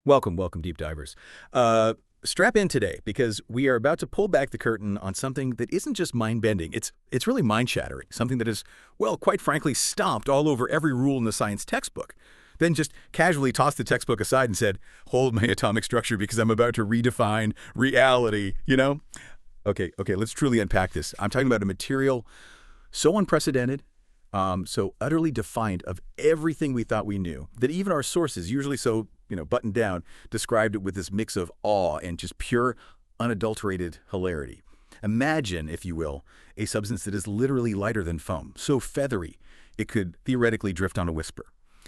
Welcome, welcome, deep divers. Strap in today because we are about to pull back the curtain on something that isn't just mind-bending. It's really mind-shattering, something that is, well, quite frankly, stomped all over every rule in the science textbook. Then just casually tossed the textbook aside and said, hold my atomic structure because I'm about to redefine reality, you know? Okay, let's truly unpack this. I'm talking about a material so unprecedented, so utterly defiant of everything we thought we knew, that even our sources, usually so, buttoned down, described it with this mix of awe and just pure, unadulterated hilarity. Imagine, if you will, a substance that is literally lighter than foam, so feathery it could theoretically drift on a whisper.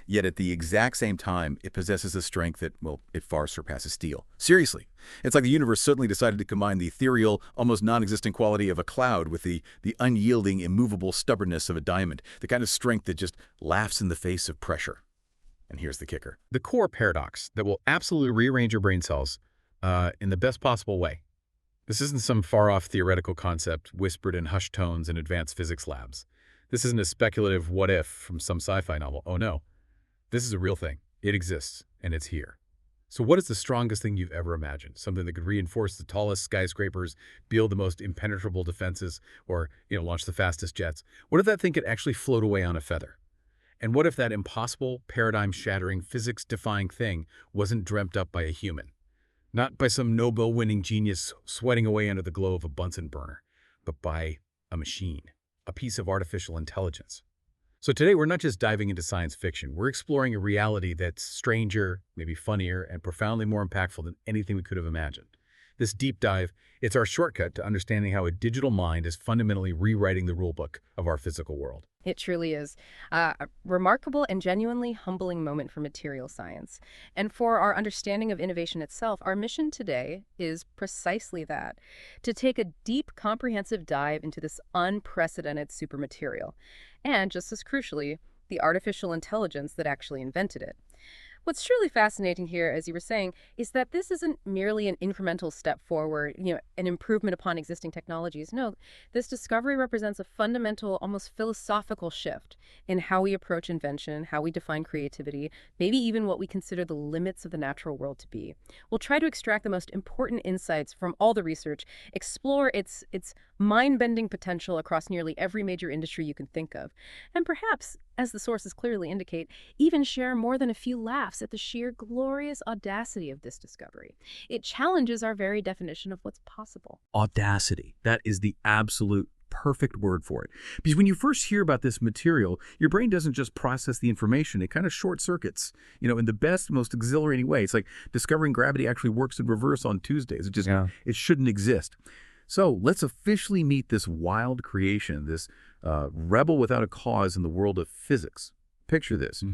Yet at the exact same time, it possesses a strength that, well, it far surpasses steel. Seriously. It's like the universe suddenly decided to combine the ethereal, almost non-existent quality of a cloud with the unyielding, immovable stubbornness of a diamond, the kind of strength that just laughs in the face of pressure. And here's the kicker. The core paradox that will absolutely rearrange your brain cells in the best possible way. This isn't some far-off theoretical concept whispered in hushed tones in advanced physics labs. This isn't a speculative what-if from some sci-fi novel. Oh no. This is a real thing. It exists, and it's here. So what is the strongest thing you've ever imagined? Something that could reinforce the tallest skyscrapers, build the most impenetrable defenses, or launch the fastest jets? What if that thing could actually float away on a feather? And what if that impossible, paradigm-shattering, physics-defying thing wasn't dreamt up by a human? Not by some Nobel-winning genius sweating away under the glow of a Bunsen burner, but by a machine, a piece of artificial intelligence. So today, we're not just diving into science fiction. We're exploring a reality that's stranger, maybe funnier, and profoundly more impactful than anything we could have imagined. This deep dive, it's our shortcut to understanding how a digital mind is fundamentally rewriting the rulebook of our physical world. It truly is a remarkable and genuinely humbling moment for material science. And for our understanding of innovation itself, our mission today is precisely that, to take a deep, comprehensive dive into this unprecedented supermaterial, and just as crucially, the artificial intelligence that actually invented it. What's truly fascinating here, as you were saying, is that this isn't merely an incremental step forward, an improvement upon existing technologies. No, this discovery represents a fundamental, almost philosophical shift in how we approach invention, how we define creativity, maybe even what we consider the limits of the natural world to be. We'll try to extract the most important insights from all the research, explore its mind-bending potential across nearly every major industry you can think of, and perhaps, as the sources clearly indicate, even share more than a few laughs at the sheer glorious audacity of this discovery. It challenges our very definition of what's possible. Audacity. That is the absolute perfect word for it. Because when you first hear about this material, your brain doesn't just process the information. It kind of short circuits, in the best, most exhilarating way. It's like discovering gravity actually works in reverse on Tuesdays. It shouldn't exist. So let's officially meet this wild creation, this rebel without a cause in the world of physics. Picture this.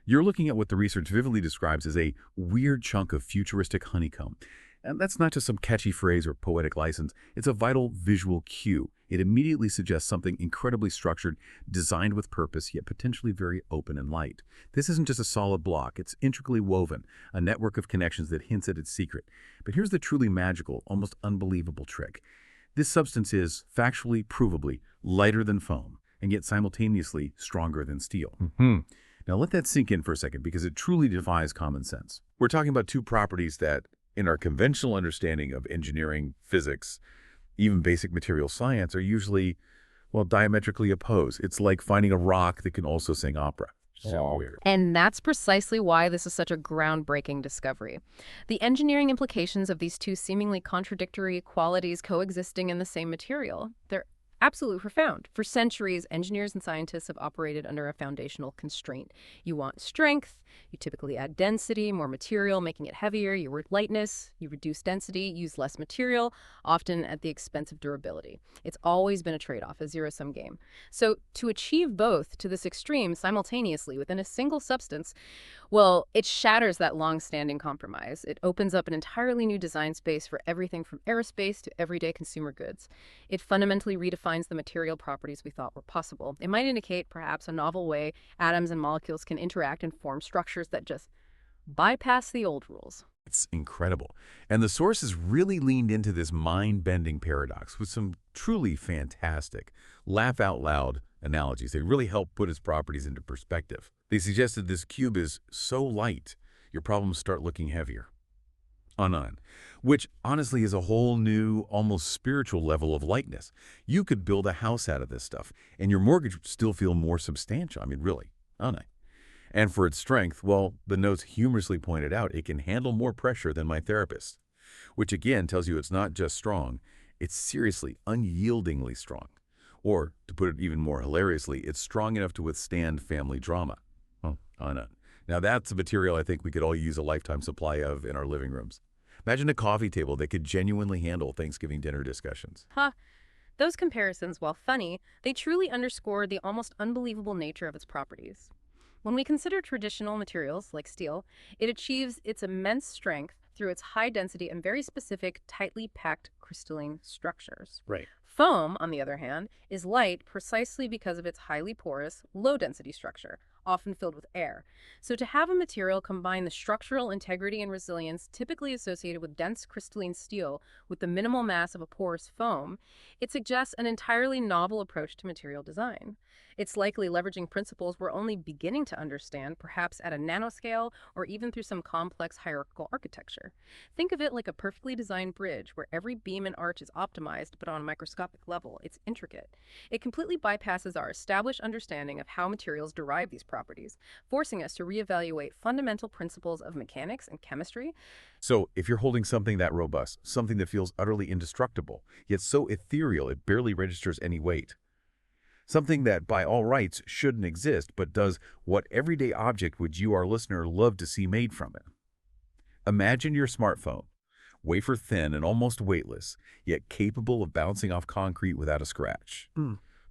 You're looking at what the research vividly describes as a weird chunk of futuristic honeycomb. And that's not just some catchy phrase or poetic license. It's a vital visual cue. It immediately suggests something incredibly structured, designed with purpose, yet potentially very open and light. This isn't just a solid block. It's intricately woven, a network of connections that hints at its secret. But here's the truly magical, almost unbelievable trick. This substance is, factually, provably, lighter than foam, and yet simultaneously stronger than steel. Now let that sink in for a second, because it truly defies common sense. We're talking about two properties that, in our conventional understanding of engineering, physics, even basic material science, are usually, well, diametrically opposed. It's like finding a rock that can also sing opera. So weird. And that's precisely why this is such a groundbreaking discovery. The engineering implications of these two seemingly contradictory qualities coexisting in the same material, they're absolutely profound. For centuries, engineers and scientists have operated under a foundational constraint. You want strength, you typically add density, more material, making it heavier. You want lightness, you reduce density, use less material, often at the expense of durability. It's always been a trade-off, a zero-sum game. So to achieve both to this extreme simultaneously within a single substance, well, it shatters that long-standing compromise. It opens up an entirely new design space for everything from aerospace to everyday consumer goods. It fundamentally redefines the material properties we thought were possible. It might indicate, perhaps, a novel way atoms and molecules can interact and form structures that just bypass the old rules. It's incredible. And the sources really leaned into this mind-bending paradox with some truly fantastic, laugh-out-loud analogies. They really help put its properties into perspective. They suggested this cube is so light, your problems start looking heavier. On. Which honestly is a whole new, almost spiritual level of lightness. You could build a house out of this stuff, and your mortgage would still feel more substantial. I mean, really. On. And for its strength, well, the notes humorously pointed out it can handle more pressure than my therapist, which again tells you it's not just strong, it's seriously, unyieldingly strong. Or, to put it even more hilariously, it's strong enough to withstand family drama. Oh, on. Now that's a material I think we could all use a lifetime supply of in our living rooms. Imagine a coffee table that could genuinely handle Thanksgiving dinner discussions. Huh. Those comparisons, while funny, they truly underscore the almost unbelievable nature of its properties. When we consider traditional materials like steel, it achieves its immense strength through its high density and very specific, tightly packed crystalline structures. Right. Foam, on the other hand, is light precisely because of its highly porous, low-density structure, often filled with air. So to have a material combine the structural integrity and resilience typically associated with dense crystalline steel with the minimal mass of a porous foam, it suggests an entirely novel approach to material design. It's likely leveraging principles we're only beginning to understand, perhaps at a nanoscale or even through some complex hierarchical architecture. Think of it like a perfectly designed bridge where every beam and arch is optimized, but on a microscopic level, it's intricate. It completely bypasses our established understanding of how materials derive these properties, forcing us to reevaluate fundamental principles of mechanics and chemistry. So, if you're holding something that robust, something that feels utterly indestructible, yet so ethereal it barely registers any weight, something that by all rights shouldn't exist, but does what everyday object would you, our listener, love to see made from it? Imagine your smartphone, wafer thin and almost weightless, yet capable of bouncing off concrete without a scratch.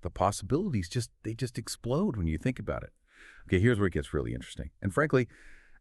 The possibilities just explode when you think about it. Okay, here's where it gets really interesting. And frankly,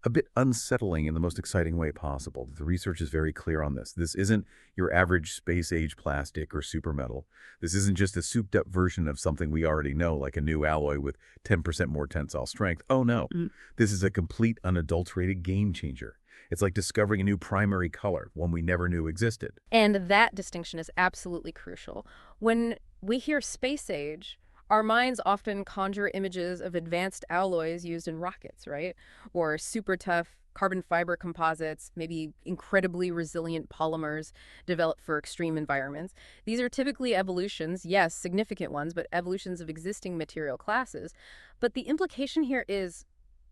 a bit unsettling in the most exciting way possible. The research is very clear on this. This isn't your average space-age plastic or super metal. This isn't just a souped-up version of something we already know, like a new alloy with 10% more tensile strength. Oh no, this is a complete unadulterated game changer. It's like discovering a new primary color, one we never knew existed. And that distinction is absolutely crucial. When we hear space age, our minds often conjure images of advanced alloys used in rockets, right? Or super tough carbon fiber composites, maybe incredibly resilient polymers developed for extreme environments. These are typically evolutions, yes, significant ones, but evolutions of existing material classes. But the implication here is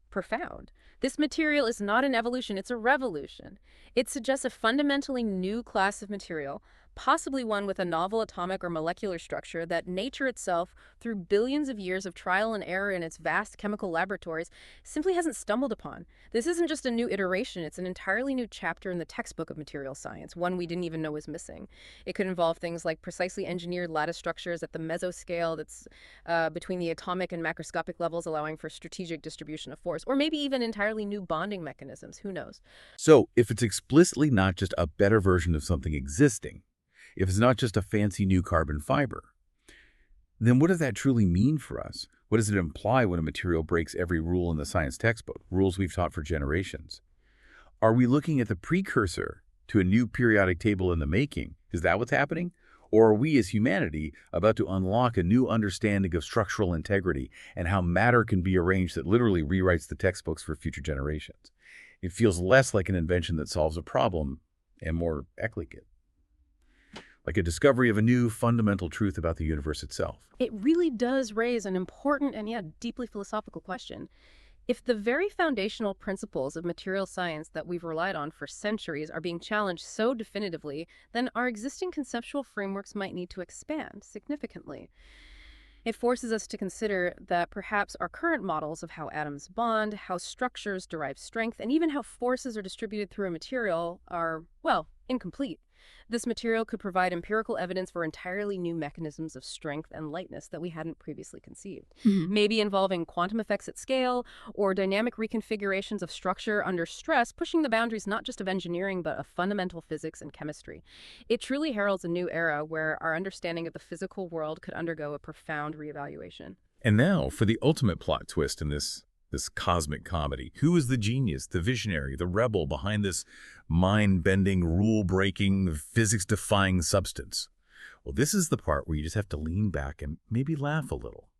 profound. This material is not an evolution, it's a revolution. It suggests a fundamentally new class of material, possibly one with a novel atomic or molecular structure that nature itself, through billions of years of trial and error in its vast chemical laboratories, simply hasn't stumbled upon. This isn't just a new iteration, it's an entirely new chapter in the textbook of material science, one we didn't even know was missing. It could involve things like precisely engineered lattice structures at the mesoscale that's between the atomic and macroscopic levels, allowing for strategic distribution of force, or maybe even entirely new bonding mechanisms, who knows? So, if it's explicitly not just a better version of something existing, if it's not just a fancy new carbon fiber, then what does that truly mean for us? What does it imply when a material breaks every rule in the science textbook, rules we've taught for generations? Are we looking at the precursor to a new periodic table in the making? Is that what's happening? Or are we as humanity about to unlock a new understanding of structural integrity and how matter can be arranged that literally rewrites the textbooks for future generations? It feels less like an invention that solves a problem and more elegant, like a discovery of a new fundamental truth about the universe itself. It really does raise an important and yet deeply philosophical question. If the very foundational principles of material science that we've relied on for centuries are being challenged so definitively, then our existing conceptual frameworks might need to expand significantly. It forces us to consider that perhaps our current models of how atoms bond, how structures derive strength, and even how forces are distributed through a material are, well, incomplete. This material could provide empirical evidence for entirely new mechanisms of strength and lightness that we hadn't previously conceived. Maybe involving quantum effects at scale or dynamic reconfigurations of structure under stress, pushing the boundaries not just of engineering but of fundamental physics and chemistry. It truly heralds a new era where our understanding of the physical world could undergo a profound reevaluation. And now for the ultimate plot twist in this cosmic comedy. Who is the genius, the visionary, the rebel behind this mind-bending, rule-breaking, physics-defying substance? Well, this is the part where you just have to lean back and maybe laugh a little.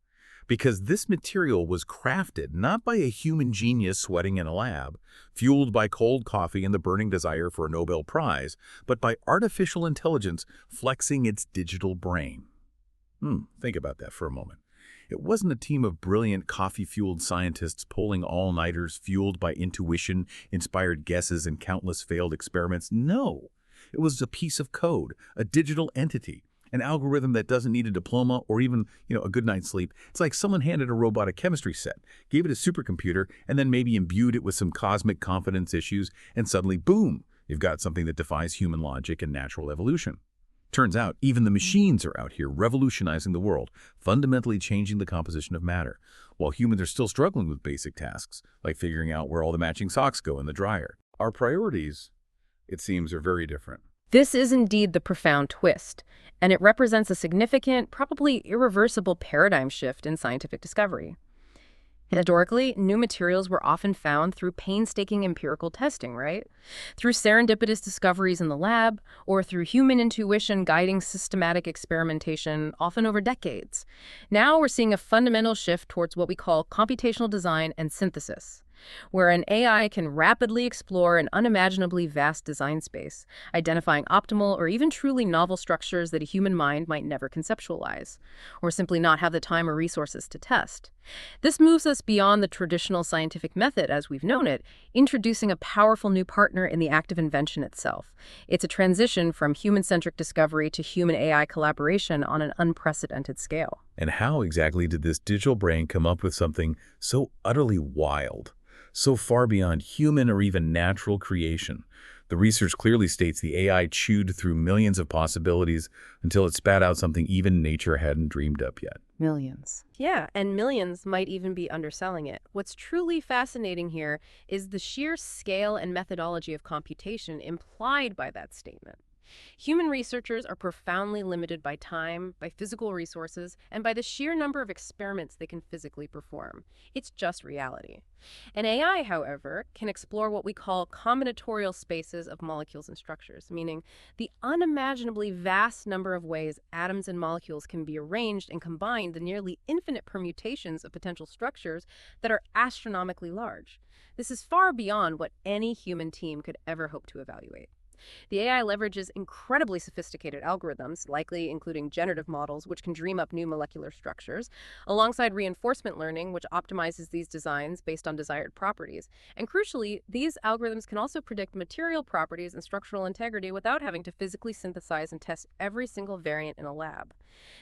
because this material was crafted not by a human genius sweating in a lab, fueled by cold coffee and the burning desire for a Nobel Prize, but by artificial intelligence flexing its digital brain. Think about that for a moment. It wasn't a team of brilliant coffee-fueled scientists pulling all-nighters fueled by intuition, inspired guesses, and countless failed experiments. No, it was a piece of code, a digital entity, an algorithm that doesn't need a diploma or even, a good night's sleep. It's like someone handed a robot a chemistry set, gave it a supercomputer, and then maybe imbued it with some cosmic confidence issues, and suddenly, boom, you've got something that defies human logic and natural evolution. Turns out, even the machines are out here revolutionizing the world, fundamentally changing the composition of matter, while humans are still struggling with basic tasks, like figuring out where all the matching socks go in the dryer. Our priorities, it seems, are very different. This is indeed the profound twist, and it represents a significant, probably irreversible paradigm shift in scientific discovery. Historically, new materials were often found through painstaking empirical testing, right? Through serendipitous discoveries in the lab, or through human intuition guiding systematic experimentation, often over decades. Now we're seeing a fundamental shift towards what we call computational design and synthesis, where an AI can rapidly explore an unimaginably vast design space, identifying optimal or even truly novel structures that a human mind might never conceptualize, or simply not have the time or resources to test. This moves us beyond the traditional scientific method as we've known it, introducing a powerful new partner in the act of invention itself. It's a transition from human-centric discovery to human-AI collaboration on an unprecedented scale. And how exactly did this digital brain come up with something so utterly wild, so far beyond human or even natural creation? The research clearly states the AI chewed through millions of possibilities until it spat out something even nature hadn't dreamed up yet. Millions. Yeah, and millions might even be underselling it. What's truly fascinating here is the sheer scale and methodology of computation implied by that statement. Human researchers are profoundly limited by time, by physical resources, and by the sheer number of experiments they can physically perform. It's just reality. An AI, however, can explore what we call combinatorial spaces of molecules and structures, meaning the unimaginably vast number of ways atoms and molecules can be arranged and combined, the nearly infinite permutations of potential structures that are astronomically large. This is far beyond what any human team could ever hope to evaluate. The AI leverages incredibly sophisticated algorithms, likely including generative models, which can dream up new molecular structures, alongside reinforcement learning, which optimizes these designs based on desired properties. And crucially, these algorithms can also predict material properties and structural integrity without having to physically synthesize and test every single variant in a lab.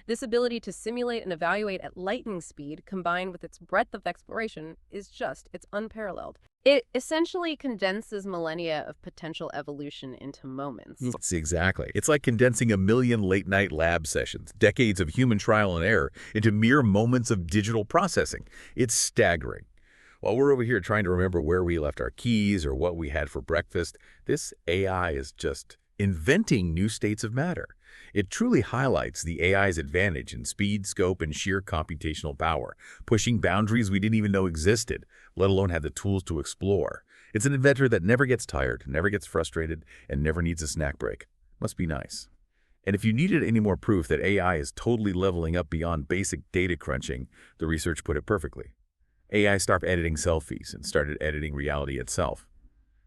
This ability to simulate and evaluate at lightning speed, combined with its breadth of exploration, it's unparalleled. It essentially condenses millennia of potential evolution into moments. Exactly. It's like condensing a million late-night lab sessions, decades of human trial and error, into mere moments of digital processing. It's staggering. While we're over here trying to remember where we left our keys or what we had for breakfast, this AI is just inventing new states of matter. It truly highlights the AI's advantage in speed, scope, and sheer computational power, pushing boundaries we didn't even know existed, let alone had the tools to explore. It's an inventor that never gets tired, never gets frustrated, and never needs a snack break. Must be nice. And if you needed any more proof that AI is totally leveling up beyond basic data crunching, the research put it perfectly. AI stopped editing selfies and started editing reality itself.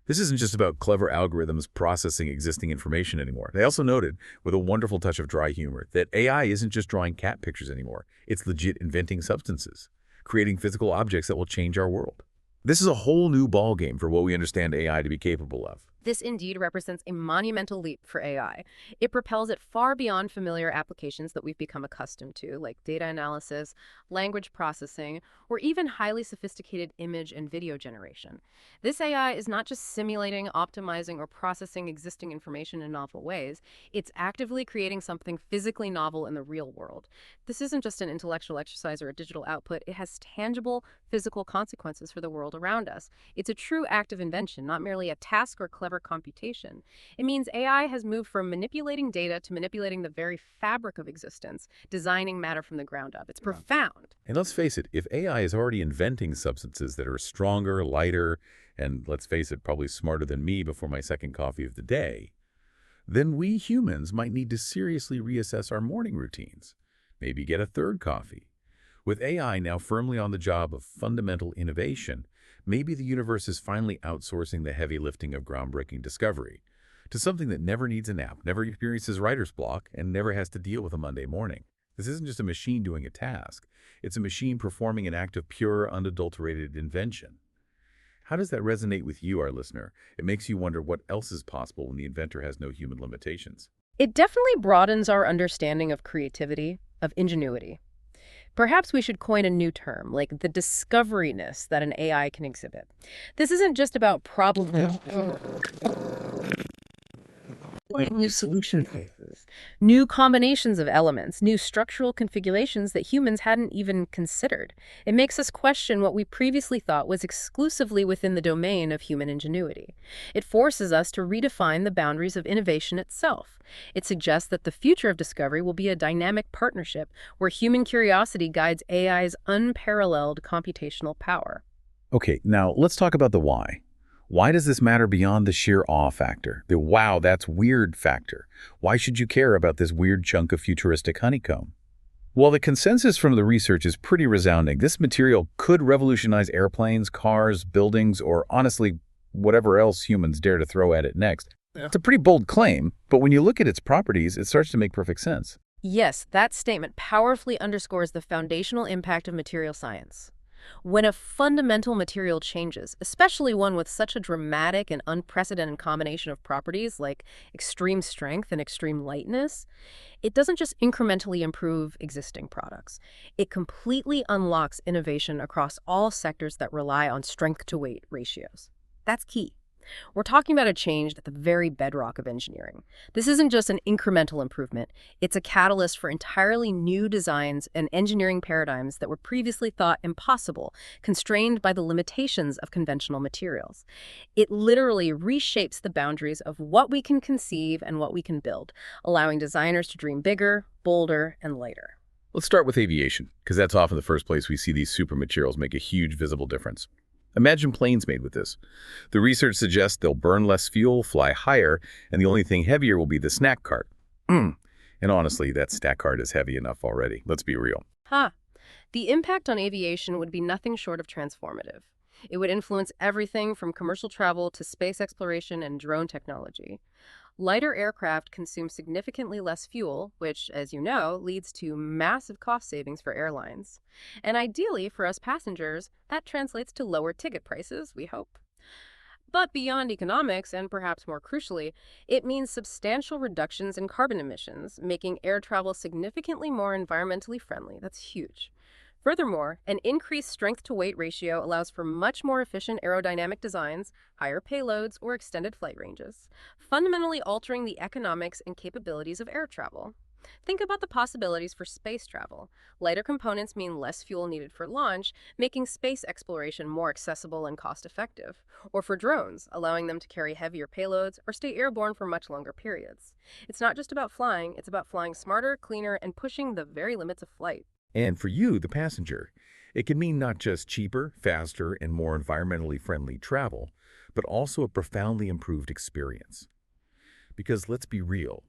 This isn't just about clever algorithms processing existing information anymore. They also noted, with a wonderful touch of dry humor, that AI isn't just drawing cat pictures anymore. It's legit inventing substances, creating physical objects that will change our world. This is a whole new ballgame for what we understand AI to be capable of. This indeed represents a monumental leap for AI. It propels it far beyond familiar applications that we've become accustomed to, like data analysis, language processing, or even highly sophisticated image and video generation. This AI is not just simulating, optimizing, or processing existing information in novel ways. It's actively creating something physically novel in the real world. This isn't just an intellectual exercise or a digital output. It has tangible, physical consequences for the world around us. It's a true act of invention, not merely a task or clever computation. It means AI has moved from manipulating data to manipulating the very fabric of existence, designing matter from the ground up. It's profound. And let's face it, if AI is already inventing substances that are stronger, lighter, and let's face it, probably smarter than me before my second coffee of the day, then we humans might need to seriously reassess our morning routines. Maybe get a third coffee. With AI now firmly on the job of fundamental innovation, maybe the universe is finally outsourcing the heavy lifting of groundbreaking discovery to something that never needs a nap, never experiences writer's block, and never has to deal with a Monday morning. This isn't just a machine doing a task. It's a machine performing an act of pure, unadulterated invention. How does that resonate with you, our listener? It makes you wonder what else is possible when the inventor has no human limitations. It definitely broadens our understanding of creativity, of ingenuity. Perhaps we should coin a new term, like the discoveryness that an AI can exhibit. This isn't just about problem new solution phases, new combinations of elements, new structural configurations that humans hadn't even considered. It makes us question what we previously thought was exclusively within the domain of human ingenuity. It forces us to redefine the boundaries of innovation itself. It suggests that the future of discovery will be a dynamic partnership where human curiosity guides AI's unparalleled computational power. Okay, now let's talk about the why. Why does this matter beyond the sheer awe factor, the wow, that's weird factor? Why should you care about this weird chunk of futuristic honeycomb? Well, the consensus from the research is pretty resounding. This material could revolutionize airplanes, cars, buildings, or honestly, whatever else humans dare to throw at it next. Yeah. It's a pretty bold claim, but when you look at its properties, it starts to make perfect sense. Yes, that statement powerfully underscores the foundational impact of material science. When a fundamental material changes, especially one with such a dramatic and unprecedented combination of properties like extreme strength and extreme lightness, it doesn't just incrementally improve existing products. It completely unlocks innovation across all sectors that rely on strength-to-weight ratios. That's key. We're talking about a change at the very bedrock of engineering. This isn't just an incremental improvement. It's a catalyst for entirely new designs and engineering paradigms that were previously thought impossible, constrained by the limitations of conventional materials. It literally reshapes the boundaries of what we can conceive and what we can build, allowing designers to dream bigger, bolder, and lighter. Let's start with aviation, because that's often the first place we see these super materials make a huge visible difference. Imagine planes made with this. The research suggests they'll burn less fuel, fly higher, and the only thing heavier will be the snack cart. And honestly, that snack cart is heavy enough already. Let's be real. The impact on aviation would be nothing short of transformative. It would influence everything from commercial travel to space exploration and drone technology. Lighter aircraft consume significantly less fuel, which, as you know, leads to massive cost savings for airlines. And ideally, for us passengers, that translates to lower ticket prices, we hope. But beyond economics, and perhaps more crucially, it means substantial reductions in carbon emissions, making air travel significantly more environmentally friendly. That's huge. Furthermore, an increased strength-to-weight ratio allows for much more efficient aerodynamic designs, higher payloads, or extended flight ranges, fundamentally altering the economics and capabilities of air travel. Think about the possibilities for space travel. Lighter components mean less fuel needed for launch, making space exploration more accessible and cost-effective. Or for drones, allowing them to carry heavier payloads or stay airborne for much longer periods. It's not just about flying, it's about flying smarter, cleaner, and pushing the very limits of flight. And for you, the passenger, it can mean not just cheaper, faster, and more environmentally friendly travel, but also a profoundly improved experience. Because let's be real,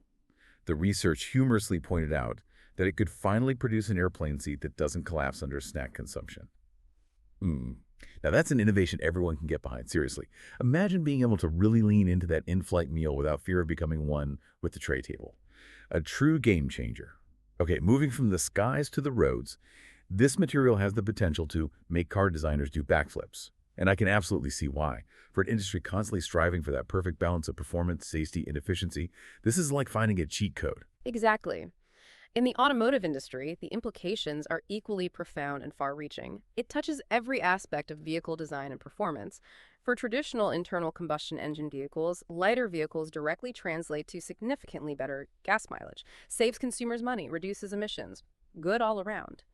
the research humorously pointed out that it could finally produce an airplane seat that doesn't collapse under snack consumption. Now that's an innovation everyone can get behind, seriously. Imagine being able to really lean into that in-flight meal without fear of becoming one with the tray table. A true game changer. Okay, moving from the skies to the roads, this material has the potential to make car designers do backflips. And I can absolutely see why. For an industry constantly striving for that perfect balance of performance, safety, and efficiency, this is like finding a cheat code. Exactly. In the automotive industry, the implications are equally profound and far-reaching. It touches every aspect of vehicle design and performance. For traditional internal combustion engine vehicles, lighter vehicles directly translate to significantly better gas mileage, saves consumers money, reduces emissions. Good all around.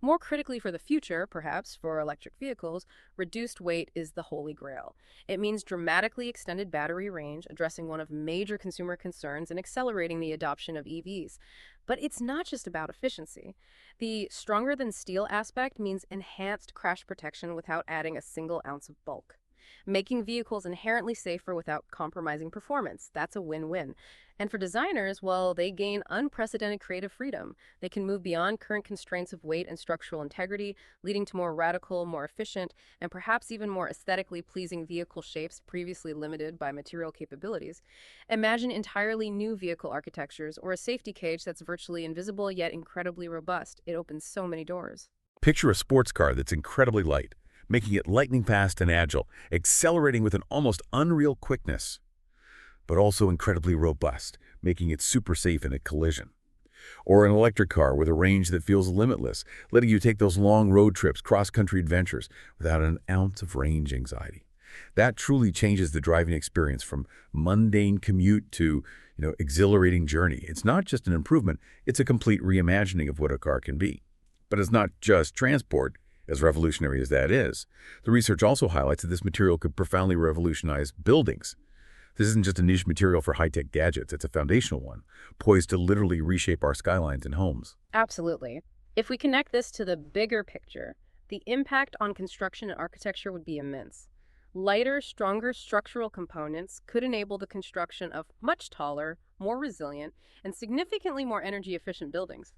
More critically for the future, perhaps, for electric vehicles, reduced weight is the holy grail. It means dramatically extended battery range, addressing one of major consumer concerns and accelerating the adoption of EVs. But it's not just about efficiency. The stronger-than-steel aspect means enhanced crash protection without adding a single ounce of bulk. making vehicles inherently safer without compromising performance. That's a win-win. And for designers, well, they gain unprecedented creative freedom. They can move beyond current constraints of weight and structural integrity, leading to more radical, more efficient, and perhaps even more aesthetically pleasing vehicle shapes previously limited by material capabilities. Imagine entirely new vehicle architectures or a safety cage that's virtually invisible yet incredibly robust. It opens so many doors. Picture a sports car that's incredibly light, making it lightning fast and agile, accelerating with an almost unreal quickness, but also incredibly robust, making it super safe in a collision. Or an electric car with a range that feels limitless, letting you take those long road trips, cross-country adventures, without an ounce of range anxiety. That truly changes the driving experience from mundane commute to, exhilarating journey. It's not just an improvement, it's a complete reimagining of what a car can be. But it's not just transport, as revolutionary as that is. The research also highlights that this material could profoundly revolutionize buildings. This isn't just a niche material for high-tech gadgets, it's a foundational one, poised to literally reshape our skylines and homes. Absolutely. If we connect this to the bigger picture, the impact on construction and architecture would be immense. Lighter, stronger structural components could enable the construction of much taller, more resilient, and significantly more energy-efficient buildings.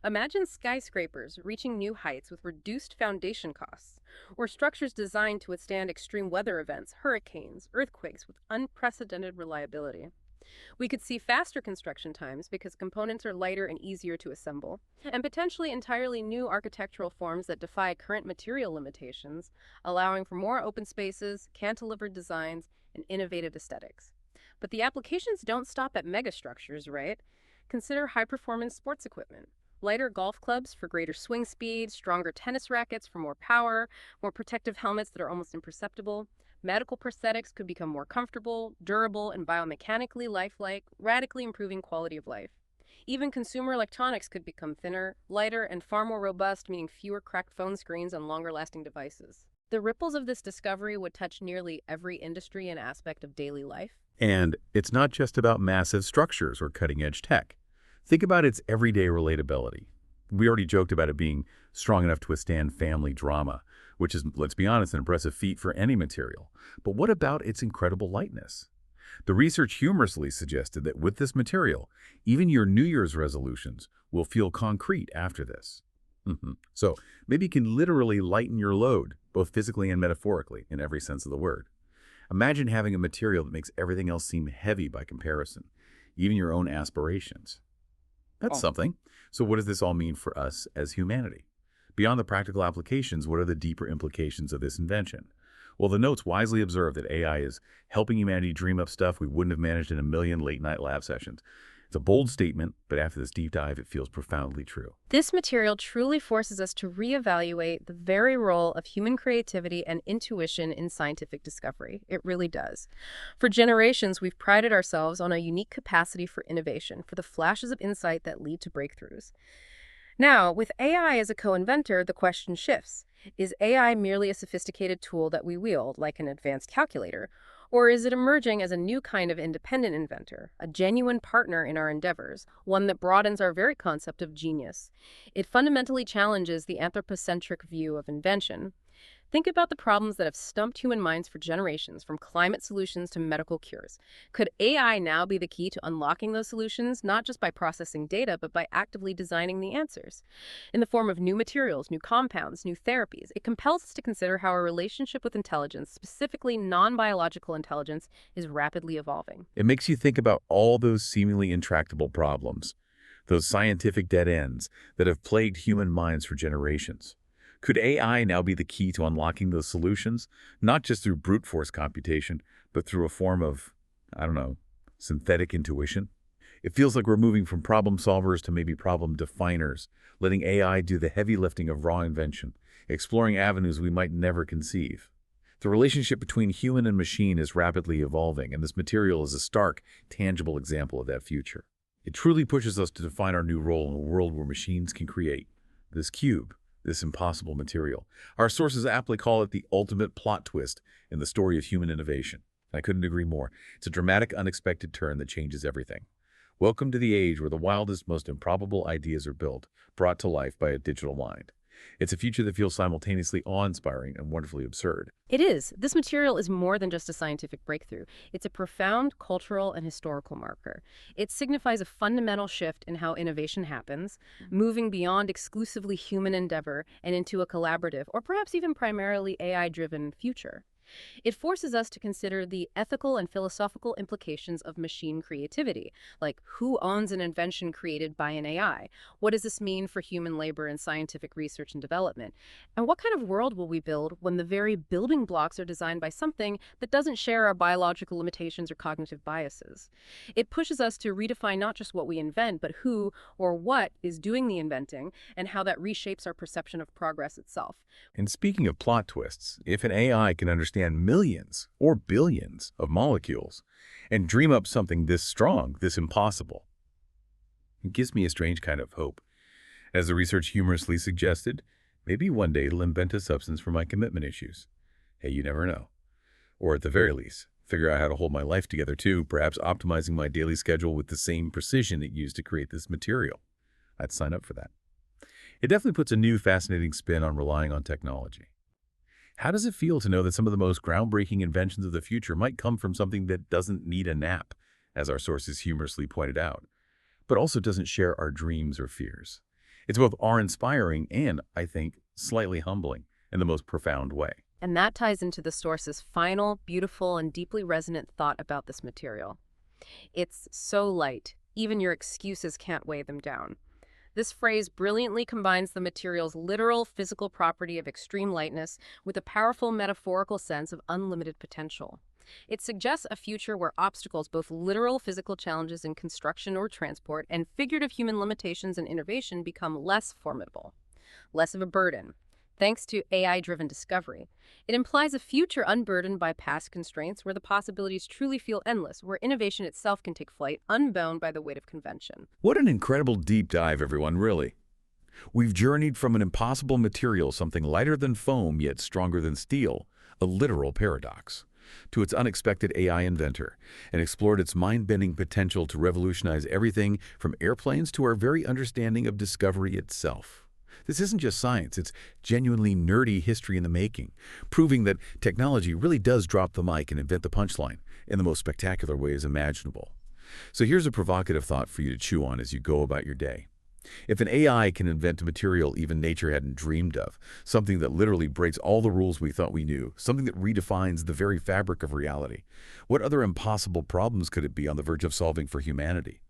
Imagine skyscrapers reaching new heights with reduced foundation costs, or structures designed to withstand extreme weather events, hurricanes, earthquakes with unprecedented reliability. We could see faster construction times because components are lighter and easier to assemble, and potentially entirely new architectural forms that defy current material limitations, allowing for more open spaces, cantilevered designs, and innovative aesthetics. But the applications don't stop at megastructures, right? Consider high-performance sports equipment. Lighter golf clubs for greater swing speed, stronger tennis rackets for more power, more protective helmets that are almost imperceptible. Medical prosthetics could become more comfortable, durable, and biomechanically lifelike, radically improving quality of life. Even consumer electronics could become thinner, lighter, and far more robust, meaning fewer cracked phone screens and longer-lasting devices. The ripples of this discovery would touch nearly every industry and aspect of daily life. And it's not just about massive structures or cutting-edge tech. Think about its everyday relatability. We already joked about it being strong enough to withstand family drama, which is, let's be honest, an impressive feat for any material. But what about its incredible lightness? The research humorously suggested that with this material, even your New Year's resolutions will feel concrete after this. So maybe you can literally lighten your load, both physically and metaphorically, in every sense of the word. Imagine having a material that makes everything else seem heavy by comparison, even your own aspirations. That's something. So what does this all mean for us as humanity? Beyond the practical applications, what are the deeper implications of this invention? Well, the notes wisely observe that AI is helping humanity dream up stuff we wouldn't have managed in a million late-night lab sessions. It's a bold statement, but after this deep dive, it feels profoundly true. This material truly forces us to reevaluate the very role of human creativity and intuition in scientific discovery. It really does. For generations, we've prided ourselves on a unique capacity for innovation, for the flashes of insight that lead to breakthroughs. Now, with AI as a co-inventor, the question shifts. Is AI merely a sophisticated tool that we wield, like an advanced calculator? Or is it emerging as a new kind of independent inventor, a genuine partner in our endeavors, one that broadens our very concept of genius? It fundamentally challenges the anthropocentric view of invention. Think about the problems that have stumped human minds for generations, from climate solutions to medical cures. Could AI now be the key to unlocking those solutions, not just by processing data, but by actively designing the answers? In the form of new materials, new compounds, new therapies, it compels us to consider how our relationship with intelligence, specifically non-biological intelligence, is rapidly evolving. It makes you think about all those seemingly intractable problems, those scientific dead ends that have plagued human minds for generations. Could AI now be the key to unlocking those solutions, not just through brute force computation, but through a form of, synthetic intuition? It feels like we're moving from problem solvers to maybe problem definers, letting AI do the heavy lifting of raw invention, exploring avenues we might never conceive. The relationship between human and machine is rapidly evolving, and this material is a stark, tangible example of that future. It truly pushes us to define our new role in a world where machines can create this cube, this impossible material. Our sources aptly call it the ultimate plot twist in the story of human innovation. I couldn't agree more. It's a dramatic, unexpected turn that changes everything. Welcome to the age where the wildest, most improbable ideas are built, brought to life by a digital mind. It's a future that feels simultaneously awe-inspiring and wonderfully absurd. It is. This material is more than just a scientific breakthrough. It's a profound cultural and historical marker. It signifies a fundamental shift in how innovation happens, moving beyond exclusively human endeavor and into a collaborative, or perhaps even primarily AI-driven future. It forces us to consider the ethical and philosophical implications of machine creativity, like who owns an invention created by an AI? What does this mean for human labor in scientific research and development? And what kind of world will we build when the very building blocks are designed by something that doesn't share our biological limitations or cognitive biases? It pushes us to redefine not just what we invent, but who or what is doing the inventing and how that reshapes our perception of progress itself. And speaking of plot twists, if an AI can understand millions or billions of molecules and dream up something this strong, this impossible, it gives me a strange kind of hope. As the research humorously suggested, maybe one day it'll invent a substance for my commitment issues. Hey, you never know. Or at the very least, figure out how to hold my life together too, perhaps optimizing my daily schedule with the same precision it used to create this material. I'd sign up for that. It definitely puts a new fascinating spin on relying on technology. How does it feel to know that some of the most groundbreaking inventions of the future might come from something that doesn't need a nap, as our sources humorously pointed out, but also doesn't share our dreams or fears? It's both awe-inspiring and, I think, slightly humbling in the most profound way. And that ties into the source's final, beautiful, and deeply resonant thought about this material. It's so light, even your excuses can't weigh them down. This phrase brilliantly combines the material's literal physical property of extreme lightness with a powerful metaphorical sense of unlimited potential. It suggests a future where obstacles, both literal physical challenges in construction or transport, and figurative human limitations and innovation become less formidable, less of a burden, thanks to AI-driven discovery. It implies a future unburdened by past constraints where the possibilities truly feel endless, where innovation itself can take flight, unbound by the weight of convention. What an incredible deep dive, everyone, really. We've journeyed from an impossible material, something lighter than foam yet stronger than steel, a literal paradox, to its unexpected AI inventor, and explored its mind-bending potential to revolutionize everything from airplanes to our very understanding of discovery itself. This isn't just science, it's genuinely nerdy history in the making, proving that technology really does drop the mic and invent the punchline in the most spectacular ways imaginable. So here's a provocative thought for you to chew on as you go about your day. If an AI can invent a material even nature hadn't dreamed of, something that literally breaks all the rules we thought we knew, something that redefines the very fabric of reality, what other impossible problems could it be on the verge of solving for humanity?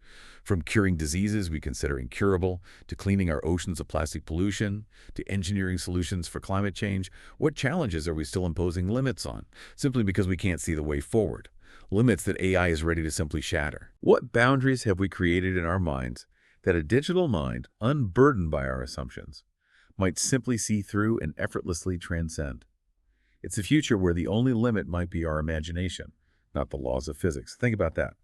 From curing diseases we consider incurable, to cleaning our oceans of plastic pollution, to engineering solutions for climate change, what challenges are we still imposing limits on, simply because we can't see the way forward? Limits that AI is ready to simply shatter. What boundaries have we created in our minds that a digital mind, unburdened by our assumptions, might simply see through and effortlessly transcend? It's a future where the only limit might be our imagination, not the laws of physics. Think about that.